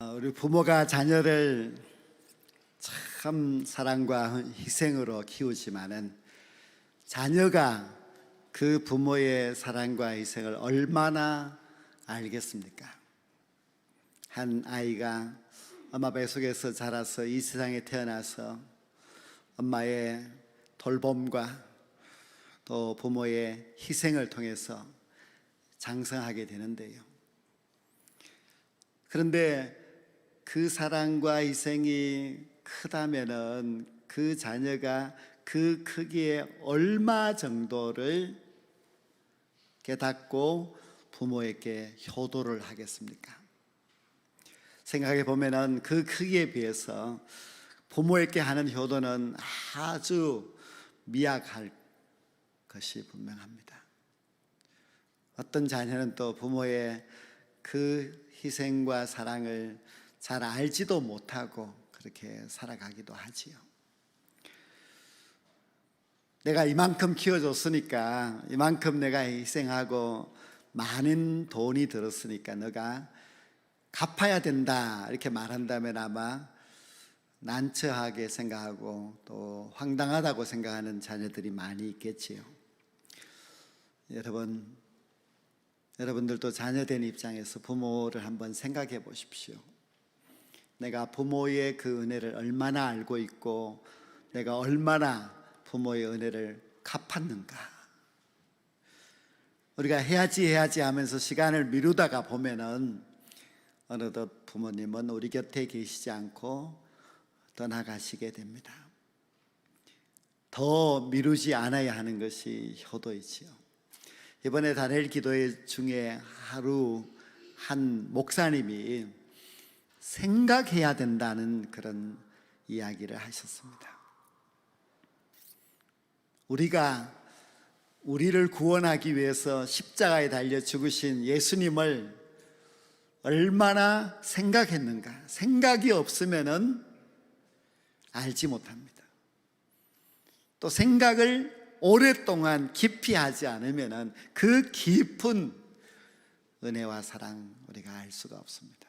우리 부모가 자녀를 참 사랑과 희생으로 키우지만은 자녀가 그 부모의 사랑과 희생을 얼마나 알겠습니까? 한 아이가 엄마 뱃속에서 자라서 이 세상에 태어나서 엄마의 돌봄과 또 부모의 희생을 통해서 장성하게 되는데요. 그런데 그 사랑과 희생이 크다면은 그 자녀가 그 크기에 얼마 정도를 깨닫고 부모에게 효도를 하겠습니까? 생각해 보면은 그 크기에 비해서 부모에게 하는 효도는 아주 미약할 것이 분명합니다. 어떤 자녀는 또 부모의 그 희생과 사랑을 잘 알지도 못하고 그렇게 살아가기도 하지요. 내가 이만큼 키워줬으니까, 이만큼 내가 희생하고 많은 돈이 들었으니까 너가 갚아야 된다 이렇게 말한다면 아마 난처하게 생각하고 또 황당하다고 생각하는 자녀들이 많이 있겠지요. 여러분들도 자녀된 입장에서 부모를 한번 생각해 보십시오. 내가 부모의 그 은혜를 얼마나 알고 있고 내가 얼마나 부모의 은혜를 갚았는가. 우리가 해야지 하면서 시간을 미루다가 보면은 어느덧 부모님은 우리 곁에 계시지 않고 떠나가시게 됩니다. 더 미루지 않아야 하는 것이 효도이지요. 이번에 다니엘 기도회 중에 하루 한 목사님이 생각해야 된다는 그런 이야기를 하셨습니다. 우리를 구원하기 위해서 십자가에 달려 죽으신 예수님을 얼마나 생각했는가. 생각이 없으면은 알지 못합니다. 또 생각을 오랫동안 깊이 하지 않으면은 그 깊은 은혜와 사랑 우리가 알 수가 없습니다.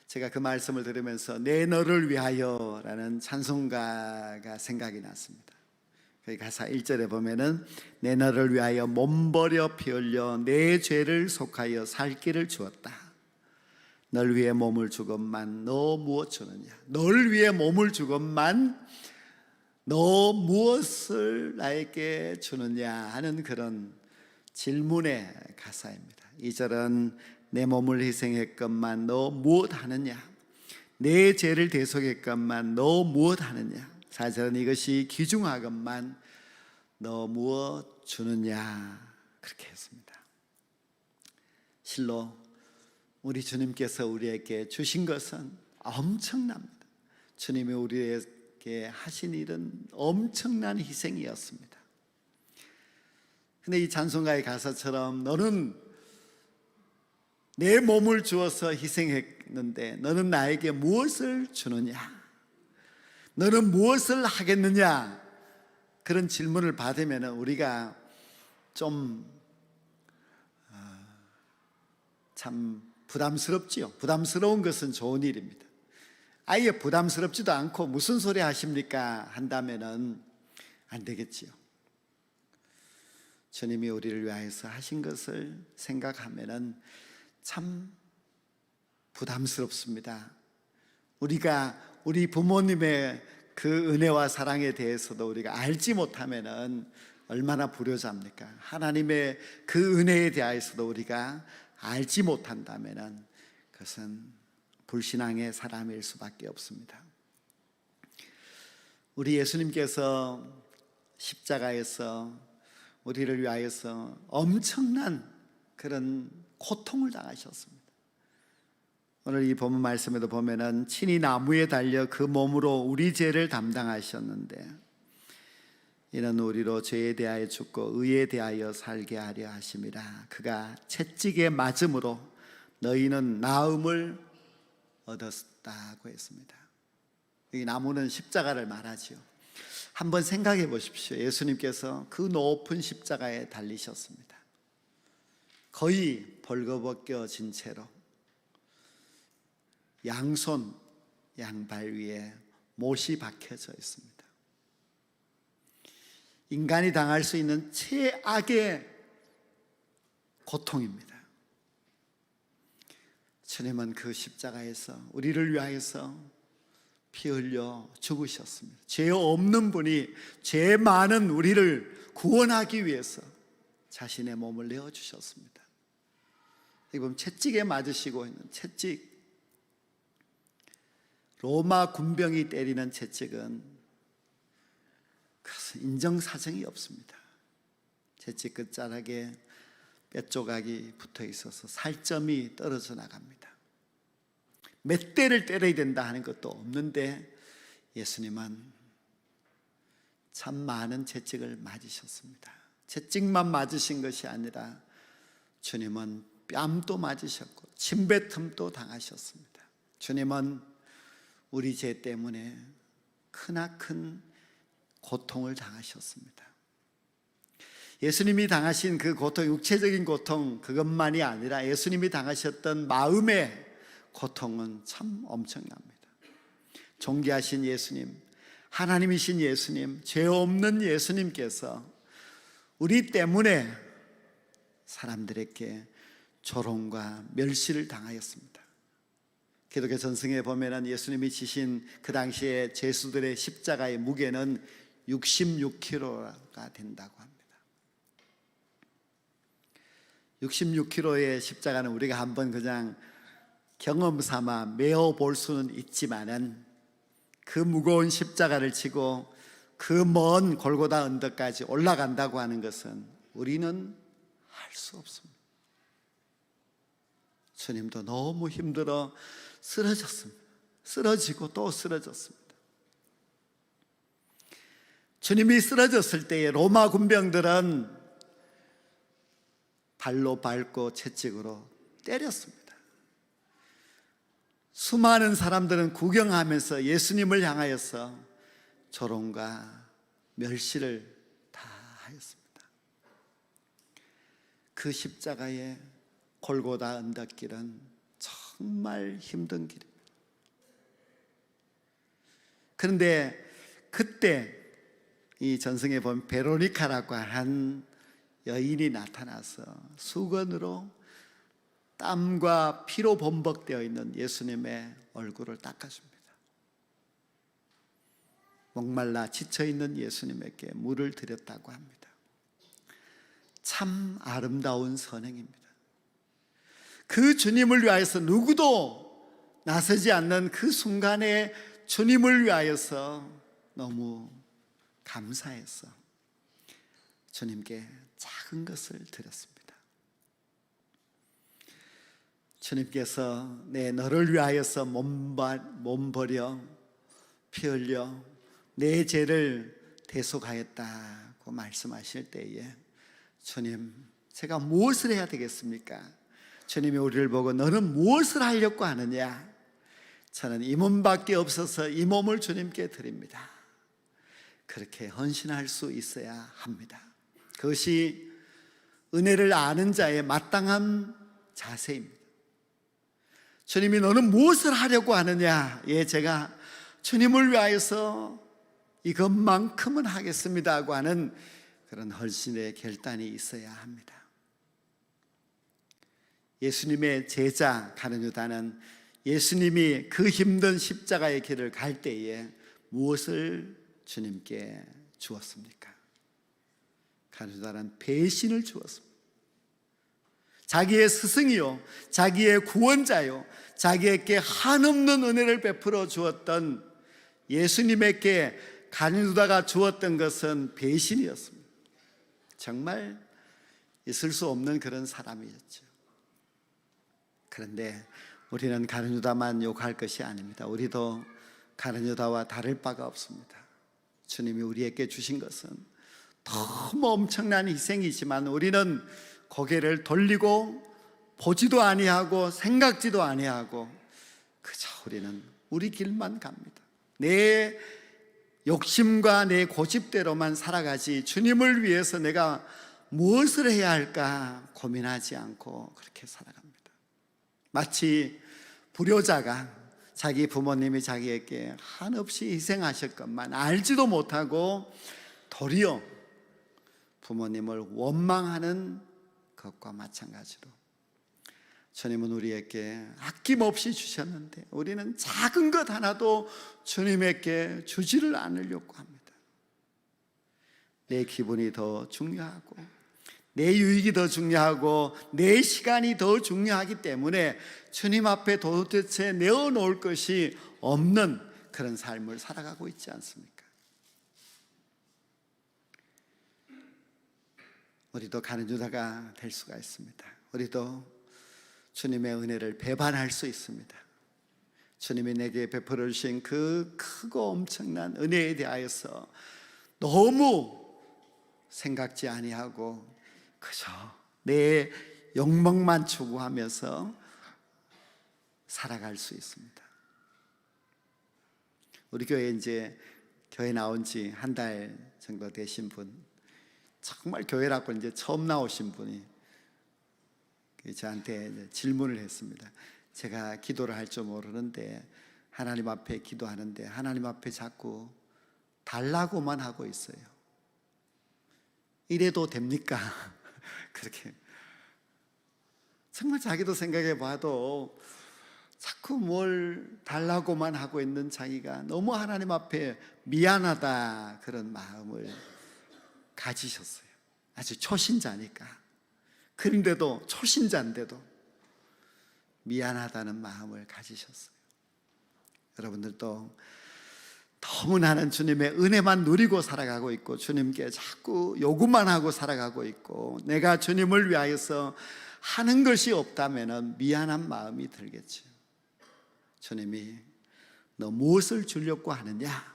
제가 그 말씀을 들으면서 내 너를 위하여 라는 찬송가가 생각이 났습니다. 그 가사 1절에 보면은 내 너를 위하여 몸버려 피 흘려 내 죄를 속하여 살 길을 주었다. 널 위해 몸을 주건만 너 무엇 주느냐. 널 위해 몸을 주건만 너 무엇을 나에게 주느냐 하는 그런 질문의 가사입니다. 2절은 내 몸을 희생했건만 너 무엇 하느냐. 내 죄를 대속했건만 너 무엇 하느냐. 4절은 이것이 귀중하건만 너 무엇 주느냐. 그렇게 했습니다. 실로 우리 주님께서 우리에게 주신 것은 엄청납니다. 주님이 우리에게 하신 일은 엄청난 희생이었습니다. 근데 이 찬송가의 가사처럼 너는 내 몸을 주어서 희생했는데 너는 나에게 무엇을 주느냐? 너는 무엇을 하겠느냐? 그런 질문을 받으면 우리가 좀 참 부담스럽지요. 부담스러운 것은 좋은 일입니다. 아예 부담스럽지도 않고 무슨 소리 하십니까? 한다면은 안 되겠지요. 주님이 우리를 위하여서 하신 것을 생각하면은 참 부담스럽습니다. 우리 부모님의 그 은혜와 사랑에 대해서도 우리가 알지 못하면은 얼마나 불효자입니까? 하나님의 그 은혜에 대해서도 우리가 알지 못한다면은 그것은 불신앙의 사람일 수밖에 없습니다. 우리 예수님께서 십자가에서 우리를 위하여서 엄청난 그런 고통을 당하셨습니다. 오늘 이 본문 말씀에도 보면은 친히 나무에 달려 그 몸으로 우리 죄를 담당하셨는데 이는 우리로 죄에 대하여 죽고 의에 대하여 살게 하려 하심이라. 그가 채찍에 맞음으로 너희는 나음을 얻었다고 했습니다. 이 나무는 십자가를 말하지요. 한번 생각해 보십시오. 예수님께서 그 높은 십자가에 달리셨습니다. 거의 벌거벗겨진 채로 양손 양발 위에 못이 박혀져 있습니다. 인간이 당할 수 있는 최악의 고통입니다. 주님은 그 십자가에서 우리를 위하여서 피 흘려 죽으셨습니다. 죄 없는 분이 죄 많은 우리를 구원하기 위해서 자신의 몸을 내어주셨습니다. 이건 채찍에 맞으시고 있는 채찍, 로마 군병이 때리는 채찍은 그것은 인정사정이 없습니다. 채찍 끝자락에 뼈조각이 붙어 있어서 살점이 떨어져 나갑니다. 몇 대를 때려야 된다 하는 것도 없는데 예수님은 참 많은 채찍을 맞으셨습니다. 채찍만 맞으신 것이 아니라 주님은 뺨도 맞으셨고 침뱉음도 당하셨습니다. 주님은 우리 죄 때문에 크나큰 고통을 당하셨습니다. 예수님이 당하신 그 고통, 육체적인 고통 그것만이 아니라 예수님이 당하셨던 마음의 고통은 참 엄청납니다. 존귀하신 예수님, 하나님이신 예수님, 죄 없는 예수님께서 우리 때문에 사람들에게 조롱과 멸시를 당하였습니다. 기독교 전승에 보면 예수님이 지신 그 당시에 죄수들의 십자가의 무게는 66kg가 된다고 합니다. 66kg의 십자가는 우리가 한번 그냥 경험 삼아 메어 볼 수는 있지만은 그 무거운 십자가를 지고 그 먼 골고다 언덕까지 올라간다고 하는 것은 우리는 할 수 없습니다. 주님도 너무 힘들어 쓰러졌습니다. 쓰러지고 또 쓰러졌습니다. 주님이 쓰러졌을 때에 로마 군병들은 발로 밟고 채찍으로 때렸습니다. 수많은 사람들은 구경하면서 예수님을 향하여서 조롱과 멸시를 다 하였습니다. 그 십자가의 골고다 언덕길은 정말 힘든 길입니다. 그런데 그때 이 전승에 보면 베로니카라고 한 여인이 나타나서 수건으로 땀과 피로 범벅되어 있는 예수님의 얼굴을 닦아줍니다. 목말라 지쳐있는 예수님에게 물을 드렸다고 합니다. 참 아름다운 선행입니다. 그 주님을 위하여서 누구도 나서지 않는 그 순간에 주님을 위하여서 너무 감사해서 주님께 작은 것을 드렸습니다. 주님께서 너를 위하여서 몸 버려 피 흘려 내 죄를 대속하였다고 말씀하실 때에 주님, 제가 무엇을 해야 되겠습니까? 주님이 우리를 보고 너는 무엇을 하려고 하느냐? 저는 이 몸밖에 없어서 이 몸을 주님께 드립니다. 그렇게 헌신할 수 있어야 합니다. 그것이 은혜를 아는 자의 마땅한 자세입니다. 주님이 너는 무엇을 하려고 하느냐? 예, 제가 주님을 위하여서 이것만큼은 하겠습니다 하고 하는 그런 헌신의 결단이 있어야 합니다. 예수님의 제자 가룟 유다는 예수님이 그 힘든 십자가의 길을 갈 때에 무엇을 주님께 주었습니까? 가룟 유다는 배신을 주었습니다. 자기의 스승이요, 자기의 구원자요, 자기에게 한없는 은혜를 베풀어 주었던 예수님에게 가룟 유다가 주었던 것은 배신이었습니다. 정말 있을 수 없는 그런 사람이었죠. 그런데 우리는 가룟 유다만 욕할 것이 아닙니다. 우리도 가룟 유다와 다를 바가 없습니다. 주님이 우리에게 주신 것은 너무 엄청난 희생이지만 우리는 고개를 돌리고 보지도 아니하고 생각지도 아니하고 그저 우리는 우리 길만 갑니다. 내 욕심과 내 고집대로만 살아가지 주님을 위해서 내가 무엇을 해야 할까 고민하지 않고 그렇게 살아갑니다. 마치 불효자가 자기 부모님이 자기에게 한없이 희생하셨건만 알지도 못하고 도리어 부모님을 원망하는 것과 마찬가지로 주님은 우리에게 아낌없이 주셨는데 우리는 작은 것 하나도 주님에게 주지를 않으려고 합니다. 내 기분이 더 중요하고 내 유익이 더 중요하고 내 시간이 더 중요하기 때문에 주님 앞에 도대체 내어놓을 것이 없는 그런 삶을 살아가고 있지 않습니까? 우리도 가는 유다가 될 수가 있습니다. 우리도 주님의 은혜를 배반할 수 있습니다. 주님이 내게 베풀어 주신 그 크고 엄청난 은혜에 대하여서 너무 생각지 아니하고 그저 내 욕망만 추구하면서 살아갈 수 있습니다. 우리 교회 이제 교회 나온 지 한 달 정도 되신 분, 정말 교회라고 이제 처음 나오신 분이 저한테 질문을 했습니다. 제가 기도를 할 줄 모르는데 하나님 앞에 기도하는데 하나님 앞에 자꾸 달라고만 하고 있어요. 이래도 됩니까? 그렇게 정말 자기도 생각해 봐도 자꾸 뭘 달라고만 하고 있는 자기가 너무 하나님 앞에 미안하다 그런 마음을 가지셨어요. 아주 초신자니까. 그런데도 초신자인데도 미안하다는 마음을 가지셨어요. 여러분들도 너무 나는 주님의 은혜만 누리고 살아가고 있고 주님께 자꾸 요구만 하고 살아가고 있고 내가 주님을 위하여서 하는 것이 없다면 미안한 마음이 들겠죠. 주님이 너 무엇을 주려고 하느냐?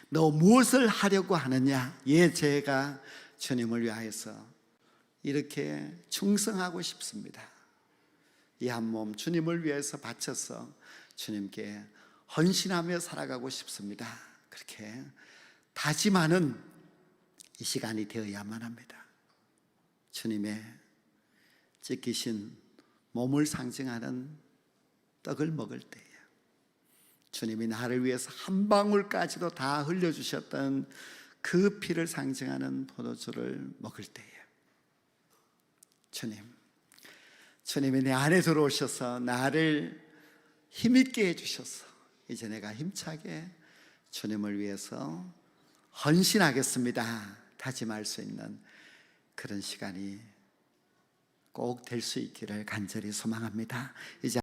너 무엇을 하려고 하느냐? 예, 제가 주님을 위하여서 이렇게 충성하고 싶습니다. 이 한 몸 주님을 위해서 바쳐서 주님께 헌신하며 살아가고 싶습니다. 그렇게 다짐하는 이 시간이 되어야만 합니다. 주님의 찢기신 몸을 상징하는 떡을 먹을 때에 주님이 나를 위해서 한 방울까지도 다 흘려주셨던 그 피를 상징하는 포도주를 먹을 때에 주님이 내 안에 들어오셔서 나를 힘있게 해주셔서 이제 내가 힘차게 주님을 위해서 헌신하겠습니다 다짐할 수 있는 그런 시간이 꼭 될 수 있기를 간절히 소망합니다. 이제